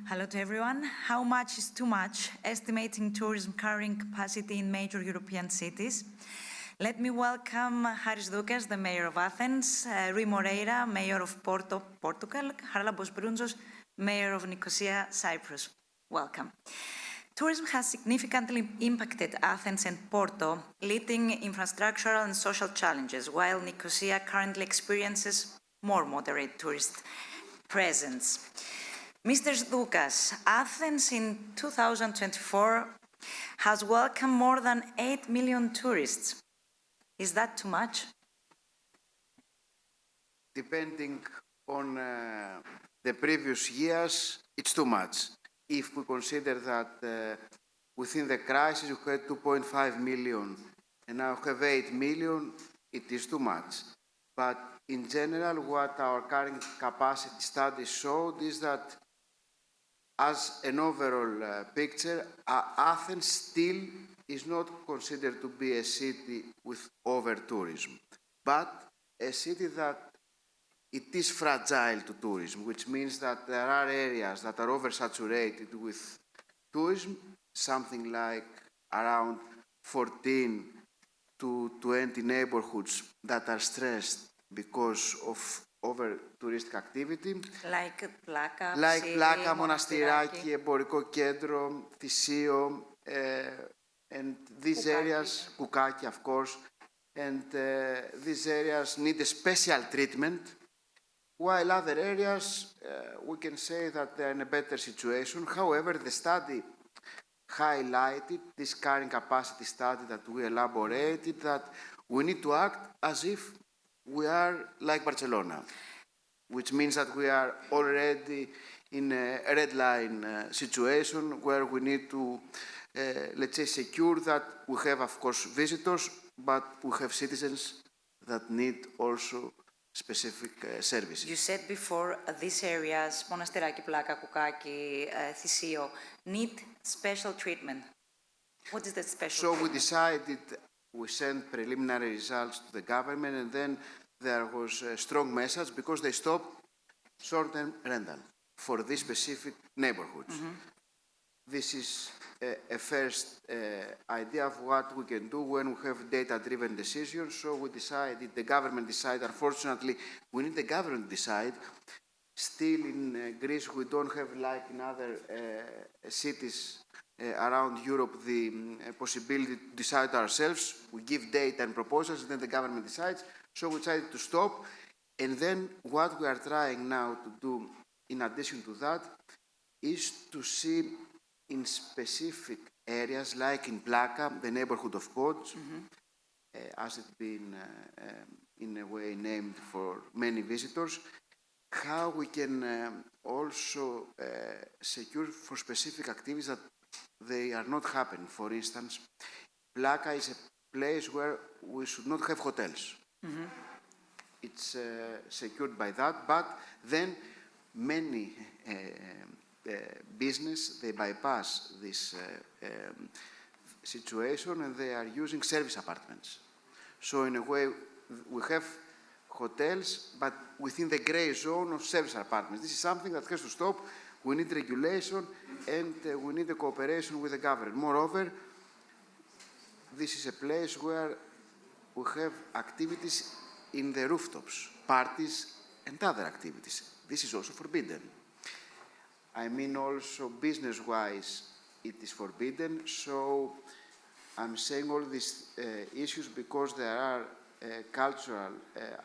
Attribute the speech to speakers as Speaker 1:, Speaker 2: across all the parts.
Speaker 1: Hello to everyone. How much is too much? Estimating tourism carrying capacity in major European cities. Let me welcome Doukas, the mayor of Athens, Moreira, mayor of Porto, Portugal, Charalambos, Prountzos, mayor of Nicosia, Cyprus. Welcome. Tourism has significantly impacted Athens and Porto, leading infrastructural and social challenges, while Nicosia currently experiences more moderate tourist presence. Mr. Doukas, Athens in 2024 has welcomed more than 8 million tourists. Is that too much?
Speaker 2: Depending on the previous years, it's too much. If we consider that within the crisis we had 2.5 million and now we have 8 million, it is too much. But in general, what our current capacity studies showed is that as an overall picture, Athens still is not considered to be a city with over-tourism, but a city that it is fragile to tourism, which means that there are areas that are oversaturated with tourism, something like around 14 to 20 neighborhoods that are stressed because of over-touristic activity.
Speaker 1: Like Plaka,
Speaker 2: Plaka, Μοναστηράκι, Εμπορικό Κέντρο, Θησίο, and these areas, Koukaki, of course, and these areas need a special treatment, while other areas, we can say that they're in a better situation. However, the study highlighted, this carrying capacity study that we elaborated, that we need to act as if we are like Barcelona, which means that we are already in a red line situation where we need to, let's say, secure that we have, of course, visitors, but we have citizens that need also specific services.
Speaker 1: You said before these areas, Monastiraki, Plaka, Koukaki, Thysio, need special treatment. What is that special treatment?
Speaker 2: We decided, we sent preliminary results to the government, and then there was a strong message because they stopped short-term rental for these specific neighborhoods. Mm-hmm. This is a first idea of what we can do when we have data-driven decisions. So we decided, the government decided, unfortunately, we need the government to decide. Still in Greece, we don't have, like in other cities around Europe, the possibility to decide ourselves. We give data and proposals, and then the government decides. So we decided to stop. And then what we are trying now to do, in addition to that, is to see in specific areas, like in Plaka, the neighborhood of Pods, as it's been in a way named for many visitors, how we can also secure for specific activities that they are not happening. For instance, Plaka is a place where we should not have hotels. Mm-hmm. It's secured by that, but then many business, they bypass this situation and they are using service apartments. So in a way, we have hotels, but within the grey zone of service apartments. This is something that has to stop. We need regulation and we need a cooperation with the government. Moreover, this is a place where we have activities in the rooftops, parties and other activities. This is also forbidden. I mean also business-wise, it is forbidden. So I'm saying all these issues because there are cultural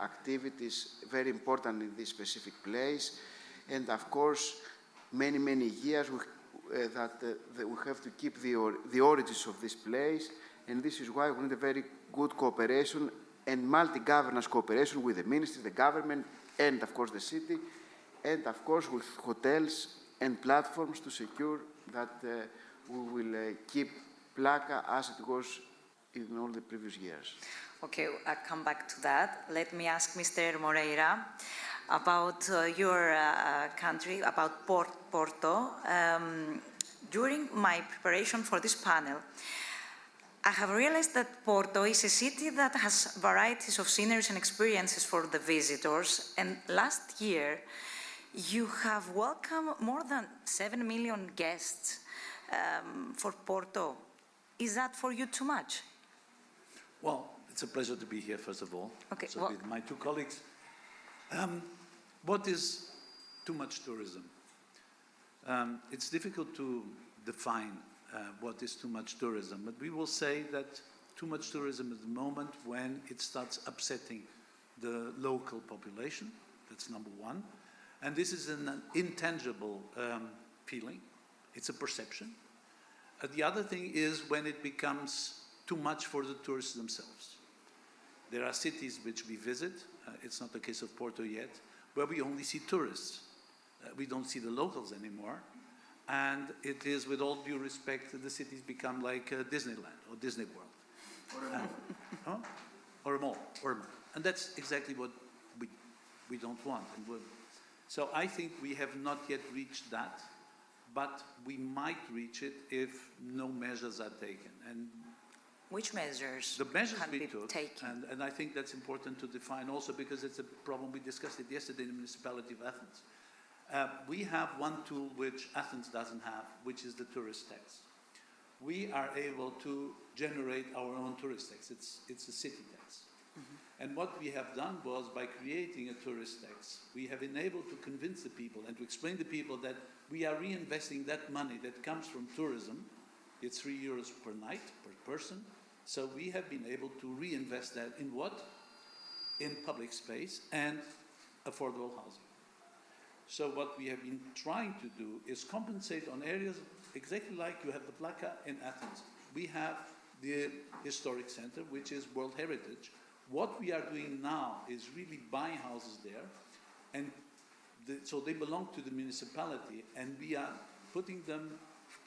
Speaker 2: activities very important in this specific place. And of course, many, many years that we have to keep the origins of this place. And this is why we need a very good cooperation and multi-governance cooperation with the ministry, the government, and of course the city, and of course with hotels and platforms to secure that we will keep Plaka as it was in all the previous years.
Speaker 1: Okay, I'll come back to that. Let me ask Mr. Moreira about your country, about Porto. During my preparation for this panel, I have realized that Porto is a city that has varieties of sceneries and experiences for the visitors. And last year, You have welcomed more than 7 million guests for Porto. Is that for you too much?
Speaker 3: Well, it's a pleasure to be here, first of all.
Speaker 1: Okay,
Speaker 3: so with my two colleagues. What is too much tourism? It's difficult to define what is too much tourism, but we will say that too much tourism is the moment when it starts upsetting the local population. That's number one. And this is an intangible feeling. It's a perception. The other thing is when it becomes too much for the tourists themselves. There are cities which we visit, it's not the case of Porto yet, where we only see tourists. We don't see the locals anymore. And it is, with all due respect, the cities become like Disneyland or Disney World. Or a mall. And that's exactly what we don't want. So I think we have not yet reached that, but we might reach it if no measures are taken. And
Speaker 1: which measures
Speaker 3: the measures
Speaker 1: can
Speaker 3: we
Speaker 1: be
Speaker 3: took,
Speaker 1: taken?
Speaker 3: and I think that's important to define also because it's a problem. We discussed it yesterday in the municipality of Athens. We have one tool which Athens doesn't have, which is the tourist tax. We are able to generate our own tourist tax. It's a city tax. Mm-hmm. And what we have done was, by creating a tourist tax, we have enabled to convince the people and to explain to people that we are reinvesting that money that comes from tourism. It's €3 per night, per person. So we have been able to reinvest that in what? In public space and affordable housing. So what we have been trying to do is compensate on areas exactly like you have the Placa in Athens. We have the historic center, which is World Heritage. What we are doing now is really buying houses there, and so they belong to the municipality, and we are putting them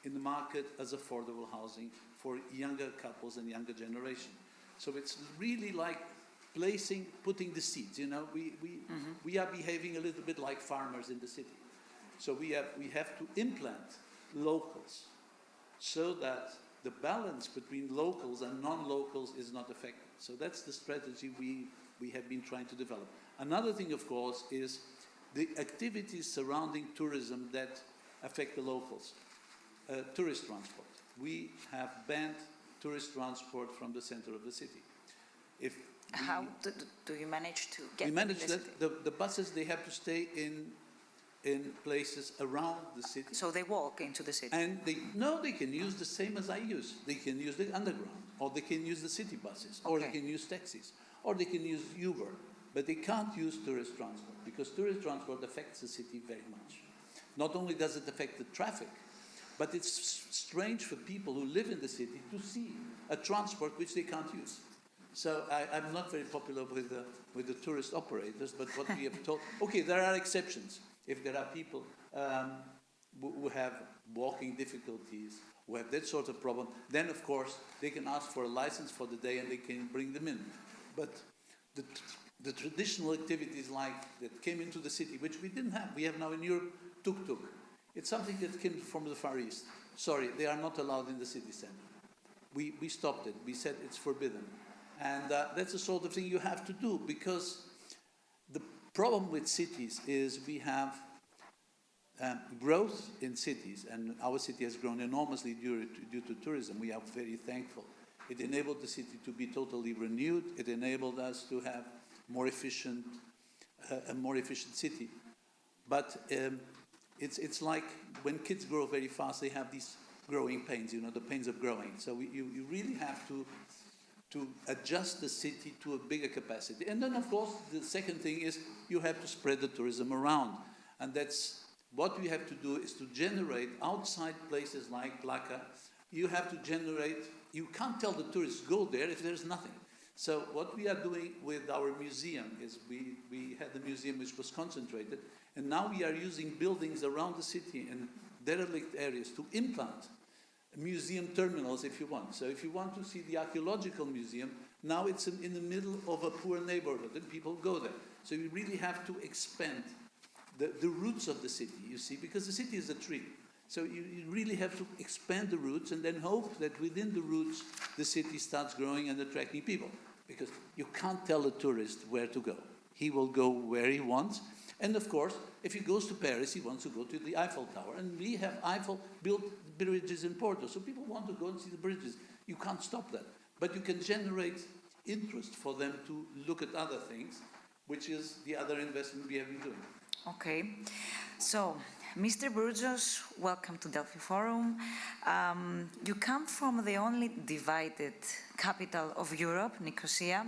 Speaker 3: in the market as affordable housing for younger couples and younger generation. So it's really like putting the seeds. You know, we are behaving a little bit like farmers in the city. So we have to implant locals so that the balance between locals and non-locals is not affected. So that's the strategy we have been trying to develop. Another thing, of course, is the activities surrounding tourism that affect the locals. Tourist transport. We have banned tourist transport from the center of the city.
Speaker 1: How do you manage to get?
Speaker 3: We manage that the buses, they have to stay in places around the city.
Speaker 1: So they walk into the city.
Speaker 3: And they can use the same as I use. They can use the underground, or they can use the city buses, or they can use taxis, or they can use Uber. But they can't use tourist transport because tourist transport affects the city very much. Not only does it affect the traffic, but it's strange for people who live in the city to see a transport which they can't use. So I'm not very popular with the tourist operators, but what we have told, okay, there are exceptions. If there are people who have walking difficulties, who have that sort of problem, then of course they can ask for a license for the day and they can bring them in. But the traditional activities that came into the city, which we didn't have, we have now in Europe, tuk-tuk. It's something that came from the Far East. Sorry, they are not allowed in the city center. We stopped it. We said it's forbidden. And that's the sort of thing you have to do, because the problem with cities is we have growth in cities, and our city has grown enormously due to tourism. We are very thankful. It enabled the city to be totally renewed. It enabled us to have a more efficient city. But it's like when kids grow very fast, they have these growing pains, the pains of growing. So you really have to adjust the city to a bigger capacity. And then, of course, the second thing is you have to spread the tourism around. And that's what we have to do, is to generate outside places like Placa. You have to generate, you can't tell the tourists, go there if there's nothing. So what we are doing with our museum is we had the museum which was concentrated, and now we are using buildings around the city and derelict areas to implant museum terminals, if you want. So if you want to see the archaeological museum, now it's in the middle of a poor neighborhood, and people go there. So you really have to expand the roots of the city, you see, because the city is a tree. So you really have to expand the roots and then hope that within the roots the city starts growing and attracting people. Because you can't tell a tourist where to go. He will go where he wants. And of course, if he goes to Paris, he wants to go to the Eiffel Tower. And we have built bridges in Porto. So people want to go and see the bridges. You can't stop that. But you can generate interest for them to look at other things, which is the other investment we have been doing.
Speaker 1: Okay. So, Mr. Prountzos, welcome to Delphi Forum. You come from the only divided capital of Europe, Nicosia,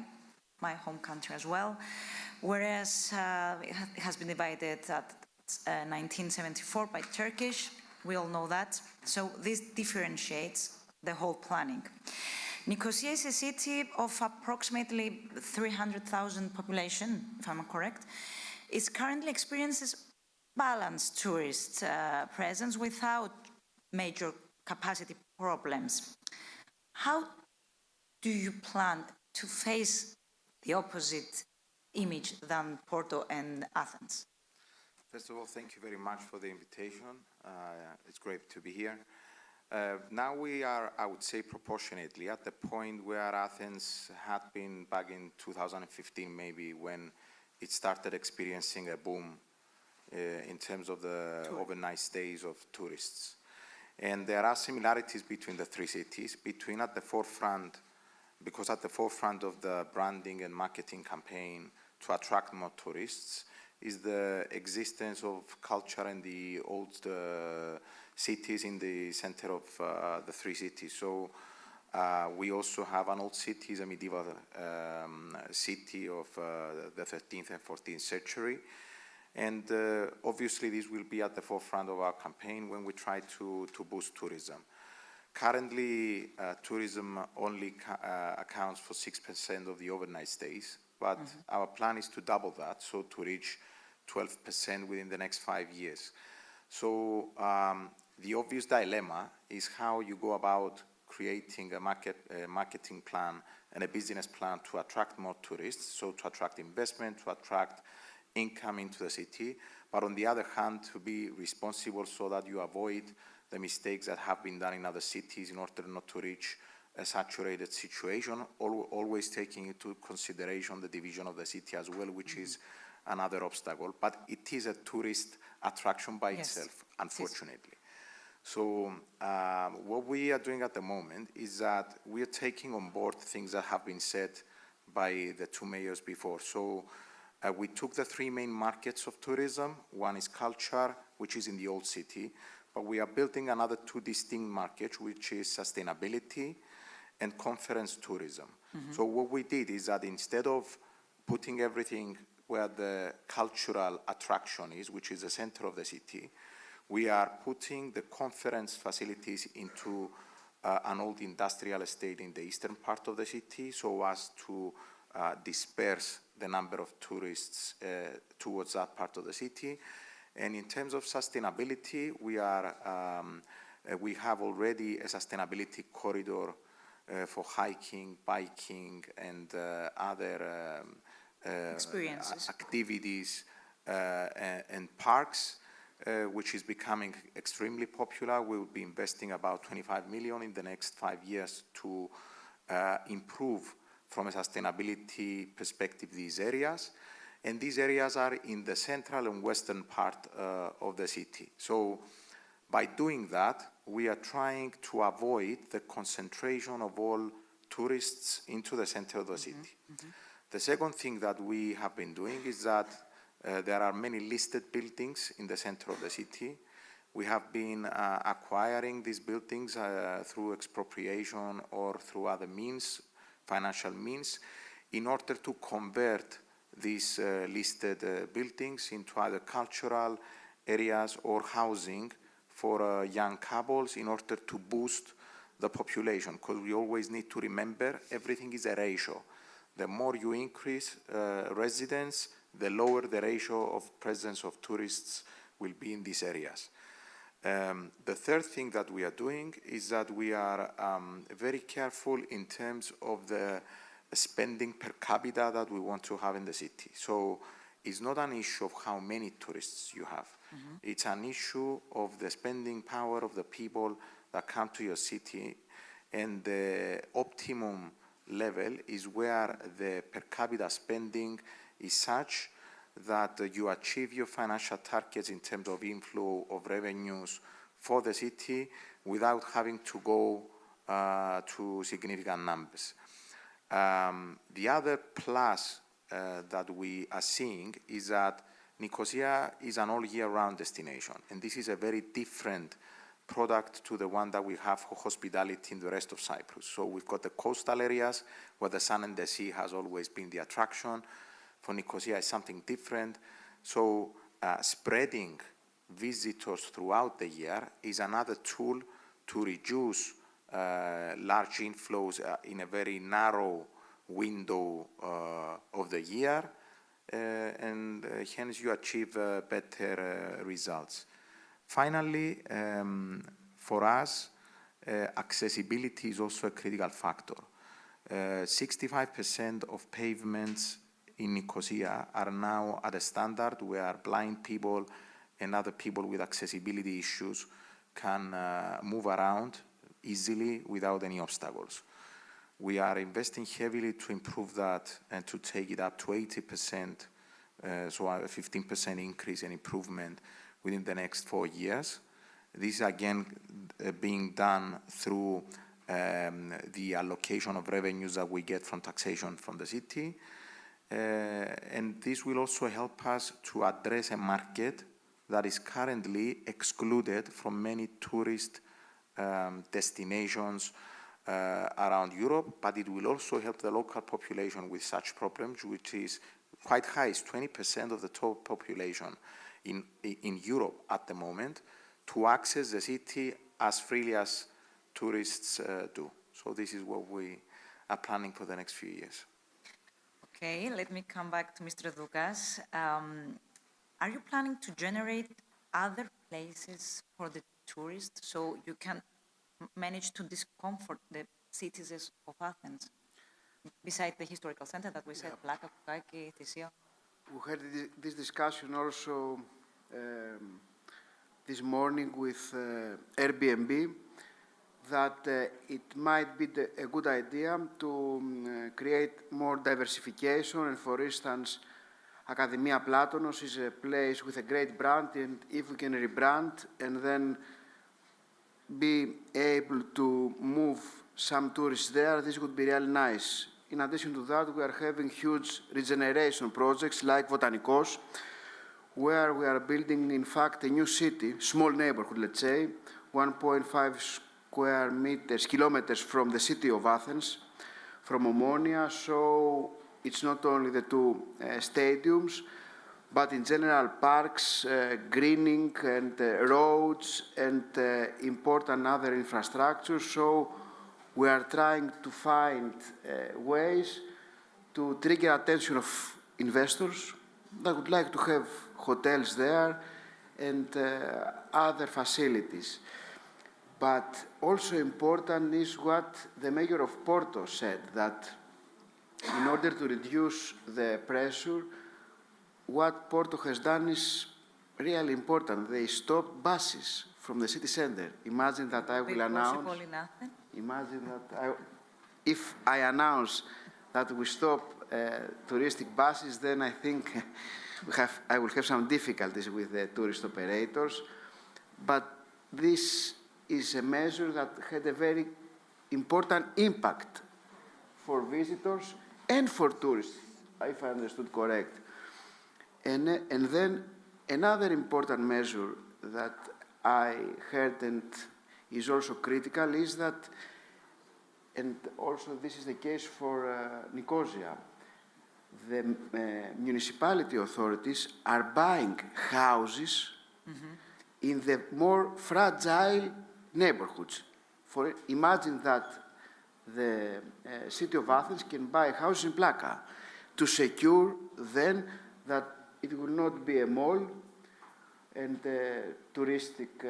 Speaker 1: my home country as well, whereas it has been divided at 1974 by Turkish. We all know that. So this differentiates the whole planning. Nicosia is a city of approximately 300,000 population, if I'm correct. It currently experiences balanced tourist presence without major capacity problems. How do you plan to face the opposite image than Porto and Athens?
Speaker 4: First of all, thank you very much for the invitation. It's great to be here. Now we are, I would say, proportionately at the point where Athens had been back in 2015, maybe, when it started experiencing a boom in terms of the overnight stays of tourists. And there are similarities between the three cities, at the forefront, because at the forefront of the branding and marketing campaign to attract more tourists is the existence of culture and the old cities in the center of the three cities. So we also have an old city, a medieval city of the 13th and 14th century. And obviously this will be at the forefront of our campaign when we try to boost tourism. Currently, tourism only accounts for 6% of the overnight stays, but our plan is to double that, so to reach 12% within the next 5 years. So the obvious dilemma is how you go about creating a marketing plan and a business plan to attract more tourists, so to attract investment, to attract income into the city, but on the other hand, to be responsible so that you avoid the mistakes that have been done in other cities in order not to reach a saturated situation, always taking into consideration the division of the city as well, which is another obstacle. But it is a tourist attraction by itself, unfortunately. So what we are doing at the moment is that we are taking on board things that have been said by the two mayors before. So we took the three main markets of tourism. One is culture, which is in the old city, but we are building another two distinct markets, which is sustainability and conference tourism. So what we did is that instead of putting everything where the cultural attraction is, which is the center of the city, we are putting the conference facilities into an old industrial estate in the eastern part of the city, so as to disperse the number of tourists towards that part of the city. And in terms of sustainability, we have already a sustainability corridor for hiking, biking, and other activities and parks, which is becoming extremely popular. We will be investing about 25 million in the next 5 years to improve from a sustainability perspective these areas. And these areas are in the central and western part of the city. So by doing that, we are trying to avoid the concentration of all tourists into the center of the city. The second thing that we have been doing is that there are many listed buildings in the center of the city. We have been acquiring these buildings through expropriation or through other means, financial means, in order to convert these listed buildings into either cultural areas or housing for young couples in order to boost the population, because we always need to remember everything is a ratio. The more you increase residents, the lower the ratio of presence of tourists will be in these areas. The third thing that we are doing is that we are very careful in terms of the spending per capita that we want to have in the city. So it's not an issue of how many tourists you have. It's an issue of the spending power of the people that come to your city, and the optimum level is where the per capita spending is such that you achieve your financial targets in terms of inflow of revenues for the city without having to go to significant numbers. The other plus that we are seeing is that Nicosia is an all-year-round destination, and this is a very different product to the one that we have for hospitality in the rest of Cyprus. So we've got the coastal areas where the sun and the sea has always been the attraction. For Nicosia, it's something different. So spreading visitors throughout the year is another tool to reduce large inflows in a very narrow window of the year, and hence you achieve better results. Finally, for us, accessibility is also a critical factor. 65% of pavements in Nicosia are now at a standard where blind people and other people with accessibility issues can move around easily without any obstacles. We are investing heavily to improve that and to take it up to 80%, so a 15% increase and improvement within the next 4 years. This is again being done through the allocation of revenues that we get from taxation from the city. And this will also help us to address a market that is currently excluded from many tourist destinations around Europe, but it will also help the local population with such problems, which is quite high. It's 20% of the total population in Europe at the moment, to access the city as freely as tourists do. So this is what we are planning for the next few years.
Speaker 1: Okay, let me come back to Mr. Doukas. Are you planning to generate other places for the tourists so you can manage to discomfort the citizens of Athens, besides the historical center that we said, Plaka, Koukaki, Thisia?
Speaker 2: We had this discussion also this morning with Airbnb, that it might be a good idea to create more diversification. And for instance, Academia Platonos is a place with a great brand, and if we can rebrand and then be able to move some tourists there, this would be really nice. In addition to that, we are having huge regeneration projects like Botanikos, where we are building, in fact, a new city, small neighborhood, let's say, 1.5 square kilometers from the city of Athens, from Omonia. So it's not only the two stadiums, but in general parks, greening and roads and important other infrastructure. So we are trying to find ways to trigger attention of investors that would like to have hotels there and other facilities. But also important is what the mayor of Porto said, that in order to reduce the pressure, what Porto has done is really important. They stopped buses from the city center. Imagine that I will announce. Imagine that if I announce that we stop touristic buses, then I think I will have some difficulties with the tourist operators. But this is a measure that had a very important impact for visitors and for tourists, if I understood correct. And then another important measure that I heard and is also critical is that, and also this is the case for Nicosia, the municipality authorities are buying houses in the more fragile neighborhoods. Imagine that the city of Athens can buy a house in Plaka to secure then that it will not be a mall and a touristic,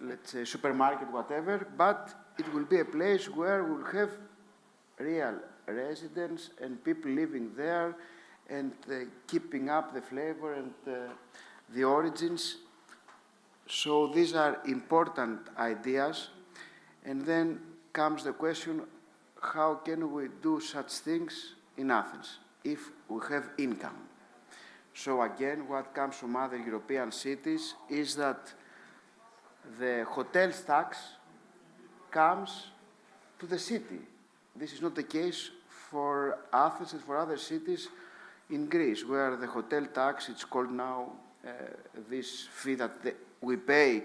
Speaker 2: let's say, supermarket, whatever, but it will be a place where we'll have real residents and people living there and keeping up the flavor and the origins. So these are important ideas. And then comes the question, how can we do such things in Athens if we have income? So again, what comes from other European cities is that the hotels tax comes to the city. This is not the case for Athens and for other cities in Greece, where the hotel tax, it's called now this fee that we pay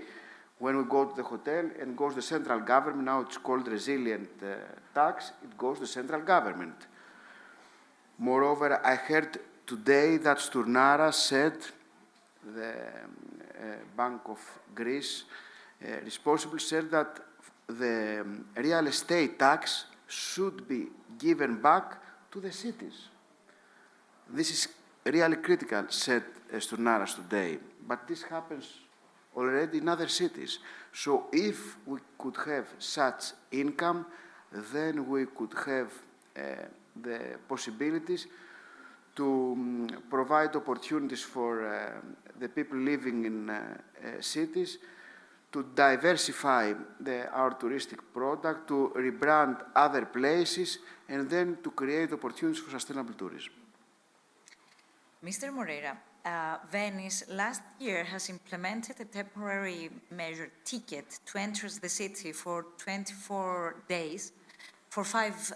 Speaker 2: when we go to the hotel and goes to the central government. Now it's called resilient tax. It goes to the central government. Moreover, I heard today that Sturnara said, the Bank of Greece responsible, said that the real estate tax should be given back to the cities. This is really critical, said Sturnaras today, but this happens already in other cities. So if we could have such income, then we could have the possibilities to provide opportunities for the people living in cities, to diversify our touristic product, to rebrand other places, and then to create opportunities for sustainable tourism.
Speaker 1: Mr. Moreira, Venice last year has implemented a temporary measure ticket to enter the city for 24 days for 5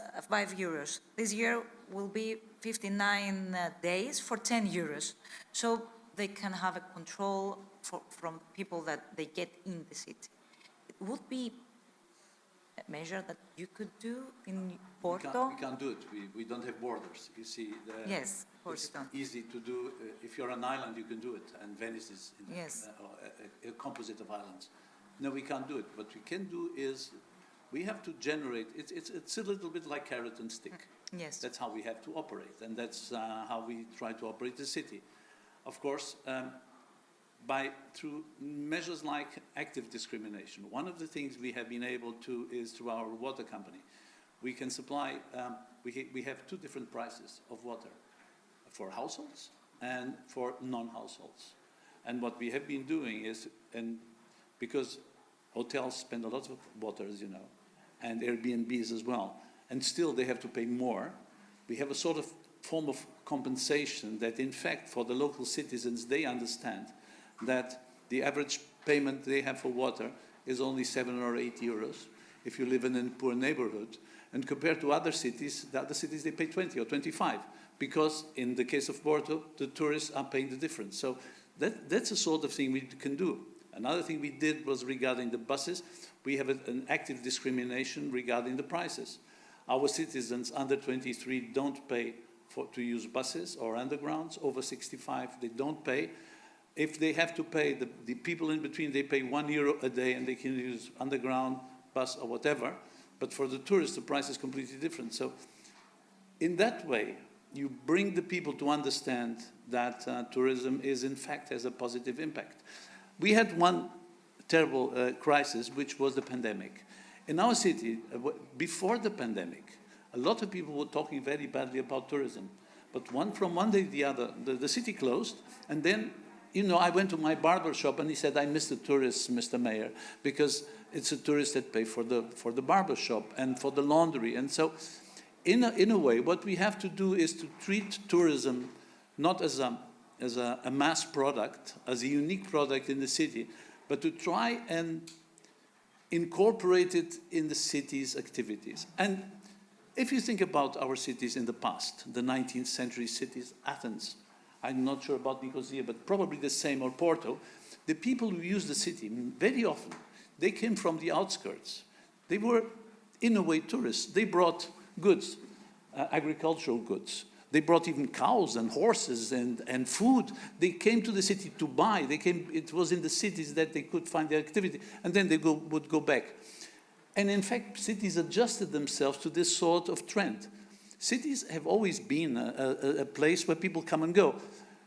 Speaker 1: euros. This year will be 59 days for 10 euros. So they can have a control from people that they get in the city. It would be a measure that you could do in Porto?
Speaker 3: We can't do it. We don't have borders. You see,
Speaker 1: yes, of course
Speaker 3: it's
Speaker 1: you don't.
Speaker 3: easy to do. If you're an island, you can do it. And Venice is
Speaker 1: Yes.
Speaker 3: A composite of islands. No, we can't do it. What we can do is we have to generate. It's a little bit like carrot and stick.
Speaker 1: Yes.
Speaker 3: That's how we have to operate, and that's how we try to operate the city. Of course, through measures like active discrimination. One of the things we have been able to is through our water company. We can supply, we have 2 different prices of water for households and for non-households. And what we have been doing is, and because hotels spend a lot of water, as you know, and Airbnbs as well, and still they have to pay more, we have a sort of form of compensation that, in fact, for the local citizens, they understand that the average payment they have for water is only 7 or 8 euros if you live in a poor neighborhood. And compared to other cities, the other cities, they pay 20 or 25, because in the case of Porto, the tourists are paying the difference. So that's the sort of thing we can do. Another thing we did was regarding the buses. We have an active discrimination regarding the prices. Our citizens under 23 don't pay to use buses or undergrounds. Over 65, they don't pay. If they have to pay, the people in between, they pay €1 a day and they can use underground, bus or whatever. But for the tourists, the price is completely different. So in that way, you bring the people to understand that tourism is, in fact, has a positive impact. We had one terrible crisis, which was the pandemic. In our city, before the pandemic, a lot of people were talking very badly about tourism. But from one day to the other, the city closed, and then, you know, I went to my barber shop and he said, I miss the tourists, Mr. Mayor, because it's the tourists that pay for the barber shop and for the laundry. And so, in a way, what we have to do is to treat tourism not as a mass product, as a unique product in the city, but to try and incorporate it in the city's activities. And if you think about our cities in the past, the 19th century cities, Athens, I'm not sure about Nicosia, but probably the same, or Porto, the people who used the city, very often, they came from the outskirts. They were, in a way, tourists. They brought goods, agricultural goods. They brought even cows and horses and food. They came to the city to buy. It was in the cities that they could find their activity, and then they would go back. And in fact, cities adjusted themselves to this sort of trend. Cities have always been a place where people come and go.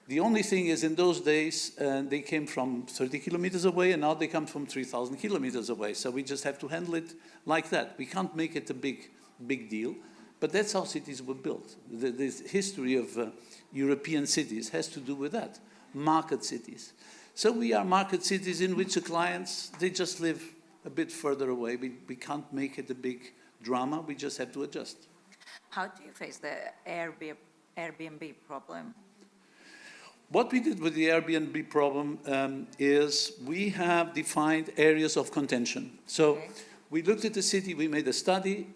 Speaker 3: The only thing is, in those days, they came from 30 kilometers away, and now they come from 3,000 kilometers away. So we just have to handle it like that. We can't make it a big deal. But that's how cities were built. The history of European cities has to do with that, market cities. So we are market cities in which the clients, they just live a bit further away. We can't make it a big drama. We just have to adjust.
Speaker 1: How do you face the Airbnb problem?
Speaker 3: What we did with the Airbnb problem is we have defined areas of contention. So we looked at the city, we made a study,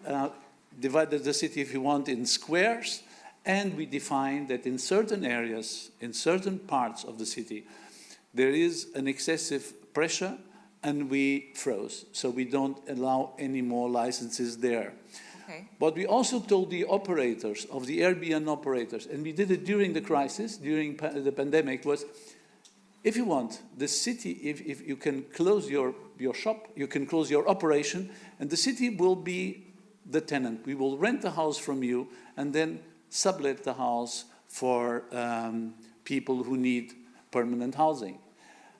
Speaker 3: divided the city, if you want, in squares, and we defined that in certain areas, in certain parts of the city, there is an excessive pressure, and we froze. So we don't allow any more licenses there.
Speaker 1: Okay.
Speaker 3: But we also told the operators, of the Airbnb operators, and we did it during the crisis, during the pandemic, was if you want, the city, if you can close your shop, you can close your operation, and the city will be the tenant. We will rent the house from you and then sublet the house for people who need permanent housing.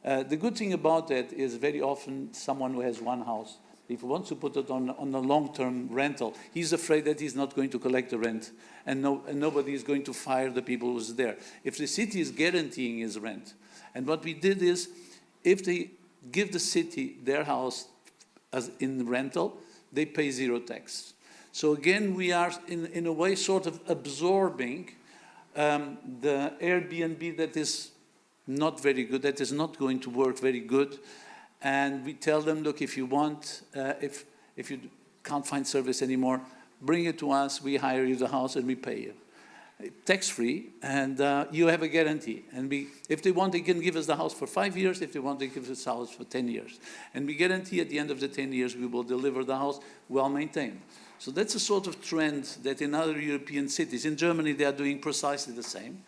Speaker 3: The good thing about that is very often someone who has one house, if he wants to put it on a long-term rental, he's afraid that he's not going to collect the rent, and nobody is going to fire the people who's there. If the city is guaranteeing his rent, and what we did is, if they give the city their house as in rental, they pay zero tax. So again, we are in a way sort of absorbing the Airbnb that is not very good, that is not going to work very good. And we tell them, look, if you want, if you can't find service anymore, bring it to us, we hire you the house and we pay you. Tax-free, and you have a guarantee. And if they want, they can give us the house for 5 years. If they want, they give us the house for 10 years. And we guarantee at the end of the 10 years, we will deliver the house well-maintained. So that's a sort of trend that in other European cities, in Germany, they are doing precisely the same.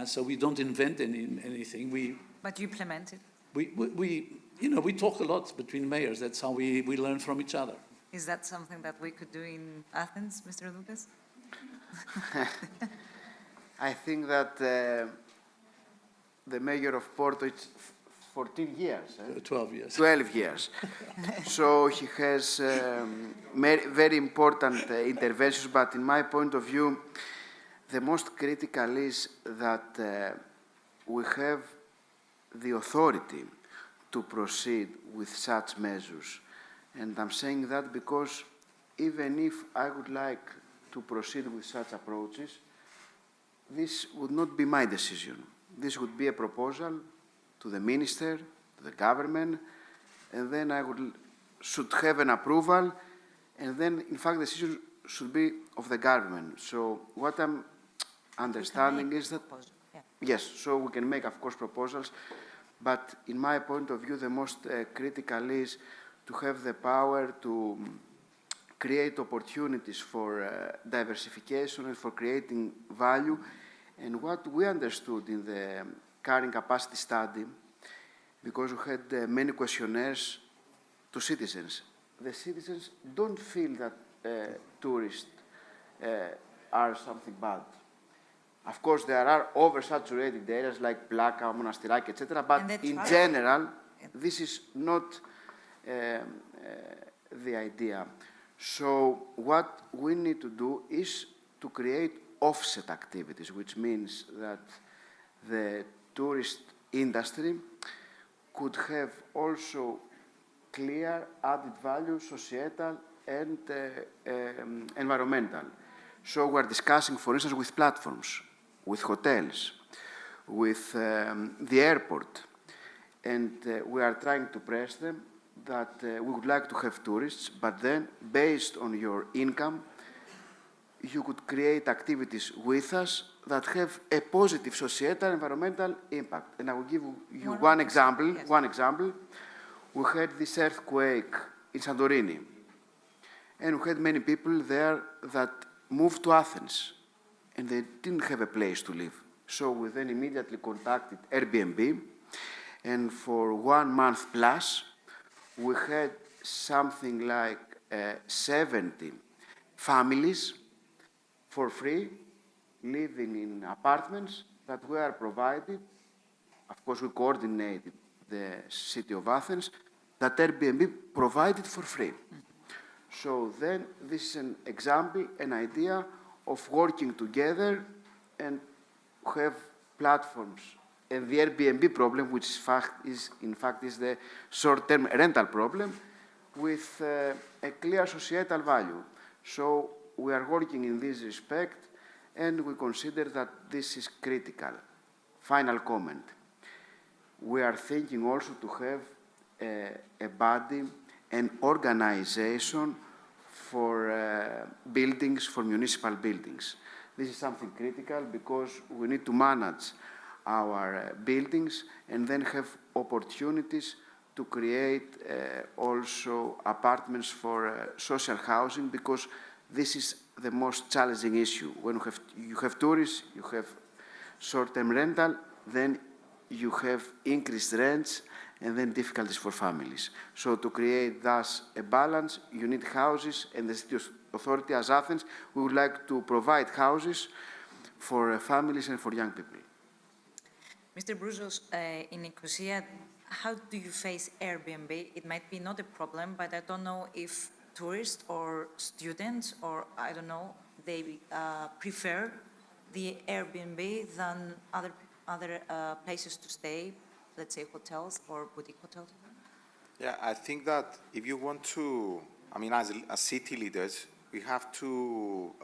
Speaker 3: So we don't invent anything.
Speaker 1: But you implement it.
Speaker 3: We talk a lot between mayors. That's how we learn from each other.
Speaker 1: Is that something that we could do in Athens, Mr. Doukas?
Speaker 2: I think that the mayor of Porto, it's 14 years.
Speaker 3: 12 years.
Speaker 2: 12 years. So he has very important interventions, but in my point of view, the most critical is that we have the authority to proceed with such measures. And I'm saying that because even if I would like to proceed with such approaches, this would not be my decision. This would be a proposal to the minister, to the government, and then should have an approval, and then, in fact, the decision should be of the government. So what I'm understanding is that, yes, so we can make, of course, proposals, but in my point of view, the most critical is to have the power to create opportunities for diversification and for creating value. And what we understood in the carrying capacity study, because we had many questionnaires to citizens, the citizens don't feel that tourists are something bad. Of course, there are oversaturated areas like Plaka, Monastiraki, etc., but in general, this is not the idea. So what we need to do is to create offset activities, which means that the tourist industry could have also clear added value, societal and environmental. So we're discussing, for instance, with platforms, with hotels, with the airport, and we are trying to press them that we would like to have tourists, but then, based on your income, you could create activities with us that have a positive societal environmental impact. And I will give you one example. Yes. One example. We had this earthquake in Santorini, and we had many people there that moved to Athens, and they didn't have a place to live. So we then immediately contacted Airbnb, and for 1 month plus, we had something like 70 families for free living in apartments that were provided. Of course, we coordinated the city of Athens that Airbnb provided for free. So then this is an example, an idea of working together and have platforms. And the Airbnb problem, which in fact is the short-term rental problem, with a clear societal value. So we are working in this respect, and we consider that this is critical final comment. We are thinking also to have a body, an organization for buildings, for municipal buildings. This is something critical because we need to manage our buildings and then have opportunities to create also apartments for social housing, because this is the most challenging issue. When you have tourists, you have short-term rental, then you have increased rents and then difficulties for families. So to create thus a balance, you need houses, and the city authority as Athens, we would like to provide houses for families and for young people.
Speaker 1: Mr. Prountzos, in Nicosia, how do you face Airbnb? It might be not a problem, but I don't know if tourists or students, or I don't know, they prefer the Airbnb than other places to stay, let's say hotels or boutique hotels?
Speaker 4: Yeah, I think that if you want to, I mean, as city leaders, we have to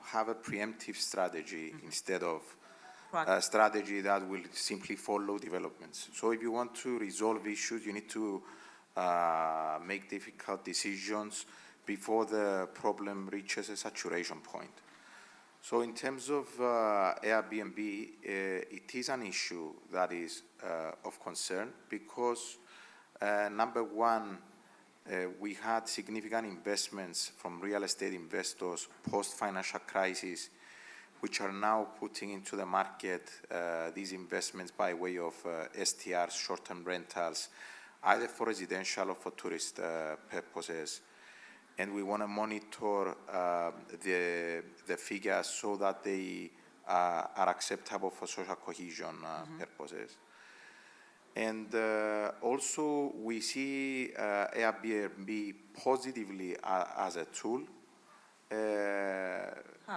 Speaker 4: have a preemptive strategy instead of a strategy that will simply follow developments. So if you want to resolve issues, you need to make difficult decisions before the problem reaches a saturation point. So in terms of Airbnb, it is an issue that is of concern because, number one, we had significant investments from real estate investors post-financial crisis, which are now putting into the market these investments by way of STRs, short-term rentals, either for residential or for tourist purposes. And we want to monitor the figures so that they are acceptable for social cohesion purposes. And also we see Airbnb positively as a tool,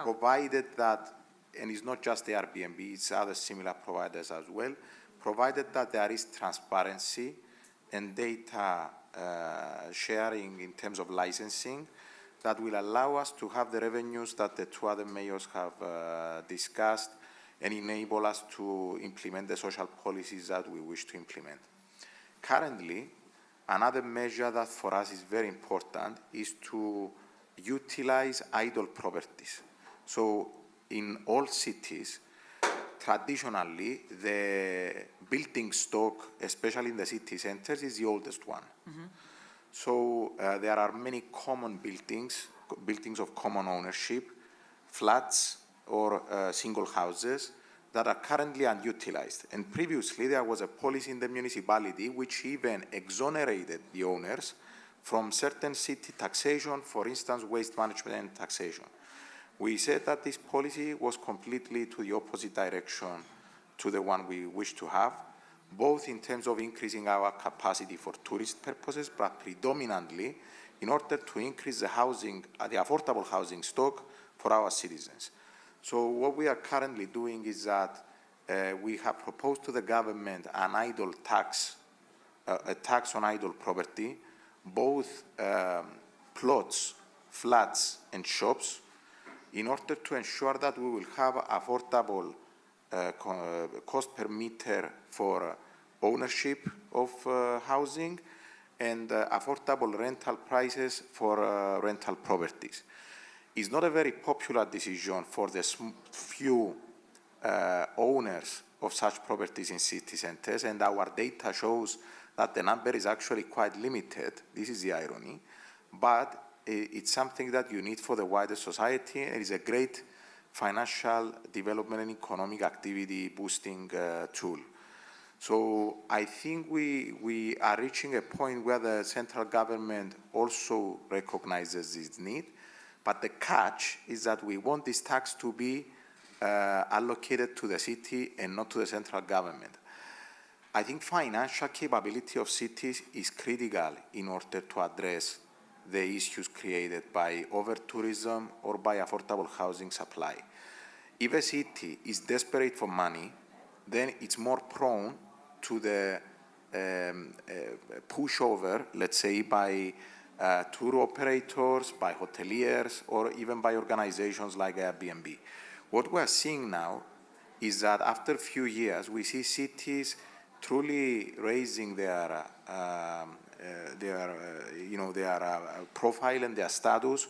Speaker 4: provided that, and it's not just Airbnb, it's other similar providers as well, provided that there is transparency and data sharing in terms of licensing that will allow us to have the revenues that the two other mayors have discussed and enable us to implement the social policies that we wish to implement. Currently, another measure that for us is very important is to utilize idle properties. So in all cities, traditionally, the building stock, especially in the city centers, is the oldest one. So there are many common buildings of common ownership, flats or single houses that are currently unutilized. And previously, there was a policy in the municipality which even exonerated the owners from certain city taxation, for instance, waste management taxation. We said that this policy was completely to the opposite direction to the one we wish to have, both in terms of increasing our capacity for tourist purposes, but predominantly in order to increase the housing, the affordable housing stock for our citizens. So what we are currently doing is that we have proposed to the government an idle tax, a tax on idle property, both plots, flats, and shops, in order to ensure that we will have affordable cost per meter for ownership of housing and affordable rental prices for rental properties. It's not a very popular decision for the few owners of such properties in city centers, and our data shows that the number is actually quite limited. This is the irony, but it's something that you need for the wider society, and it's a great financial development and economic activity boosting tool. So I think we are reaching a point where the central government also recognizes this need, but the catch is that we want this tax to be allocated to the city and not to the central government. I think financial capability of cities is critical in order to address the issues created by over-tourism or by affordable housing supply. If a city is desperate for money, then it's more prone to the pushover, let's say, by tour operators, by hoteliers, or even by organizations like Airbnb. What we're seeing now is that after a few years, we see cities truly raising their profile and their status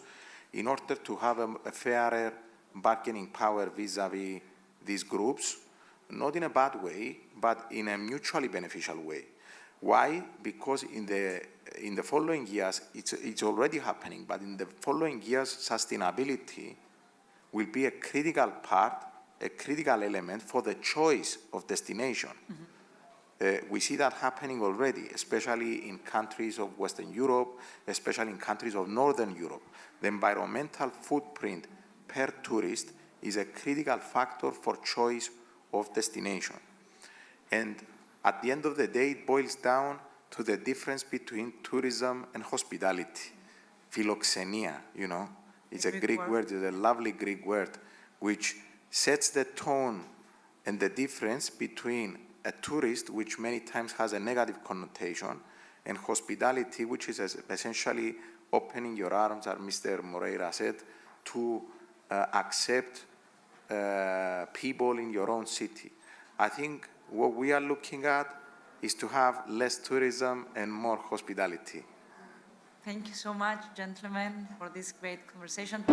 Speaker 4: in order to have a fairer bargaining power vis-à-vis these groups, not in a bad way, but in a mutually beneficial way. Why? Because in the following years, it's already happening, but in the following years, sustainability will be a critical part, a critical element for the choice of destination. We see that happening already, especially in countries of Western Europe, especially in countries of Northern Europe. The environmental footprint per tourist is a critical factor for choice of destination. And at the end of the day, it boils down to the difference between tourism and hospitality. Philoxenia, you know, it's a Greek word, it's a lovely Greek word, which sets the tone and the difference between a tourist, which many times has a negative connotation, and hospitality, which is essentially opening your arms, as Mr. Moreira said, to accept people in your own city. I think what we are looking at is to have less tourism and more hospitality.
Speaker 1: Thank you so much, gentlemen, for this great conversation.